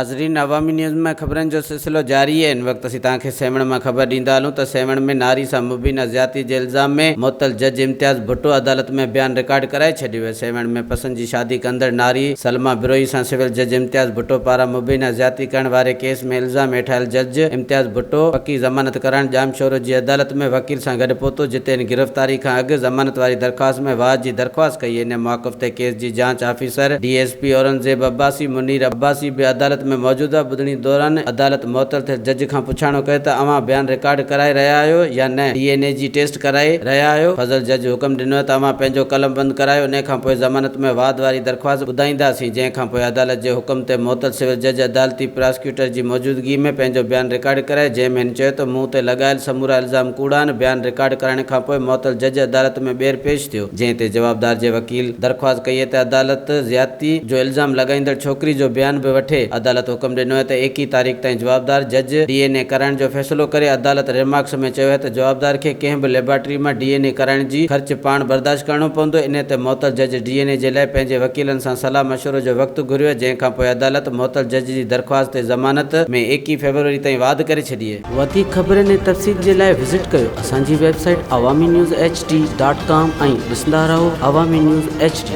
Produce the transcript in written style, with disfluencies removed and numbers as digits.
नाज़रीन, अवामी न्यूज़ में ख़बरनि जो सिलसिलो जारी है। इन वक्त असीं तव्हांखे सैवण में ख़बर ॾींदा हलूं त सैवण में नारी सां मुबीना ज़्यादती जे इल्ज़ाम में मुअत्तल जज इम्तियाज़ भुट्टो अदालत में बयान रिकॉर्ड कराए छॾियो आहे। सैवण में पसंद जी शादी कंदड़ नारी सलमा बिरोई सां सिविल जज इम्तियाज़ भुट्टो पारां मुबीना ज़्यादती करण वारे केस में इल्ज़ाम हेठायल जज इम्तियाज़ भुट्टो पकी ज़मानत कराइण जामशोरो जी अदालत में वकील सां गॾु पहुतो, जिते इन गिरफ़्तारी खां अॻु ज़मानत वारी दरख़्वास्त में वाद जी दरख़्वास्त कई। इन मौक़िफ़ ते केस जी जांच ऑफिसर DSP औरंगज़ेब अब्बासी मुनीर अब्बासी बि अदालत में मौजूदा ॿुधणी दौरान अदालत मुअत्तल थियल जज खां पुछाणो कयो त अव्हां बयान रिकॉर्ड कराए रहिया आहियो या न, DNA जी टेस्ट कराए रहिया आहियो। फज़ल जज हुकुम ॾिनो त अव्हां पंहिंजो कलमबंद करायो, इन खां पोइ ज़मानत में वाद वारी दरख़्वास्त ॿुधाईंदासीं। जंहिंखां पोइ अदालत जे हुकुम ते मुअत्तल सिविल जज अदालती प्रोसिक्यूटर जी मौजूदगी में पंहिंजो बयान रिकॉर्ड कराए, जंहिं में हिन चयो त मूं ते लॻायल समूरा इल्ज़ाम कूड़ा आहिनि। बयान रिकॉर्ड कराइण खां पोइ मुअत्तल जज अदालत में ॿीहर पेश थियो, जंहिं ते जवाबदार जे वकील दरख़्वास्त कई त अदालत ज़्यादती जो इल्ज़ाम लॻाईंदड़ छोकिरी जो बयान बि वठे। अदालत हुकुम ॾिनो आहे त 21 तारीख़ ताईं जवाबदार जज DNA कराइण जो फ़ैसिलो करे। अदालत रिमार्क्स में चयो आहे त जवाबदार खे कंहिं बि लेबोरेटरी मां DNA कराइण जी ख़र्च पाण बर्दाश्त करणो पवंदो। इन ते मुअत्तल जज DNA जे लाइ पंहिंजे वकीलनि सां सलाह मशवरो जो वक़्तु घुरियो, जंहिंखां पोइ अदालत मुअत्तल जज जी दरख़्वास्त ते ज़मानत में 21 फरवरी ताईं वाद करे छॾी आहे। वधीक ख़बरनि ऐं तफ़सील जे लाइ विज़िट कयो असांजी वेबसाइट awamiNewsHD.com ऐं ॾिसंदा रहो अवामी न्यूज़ HD।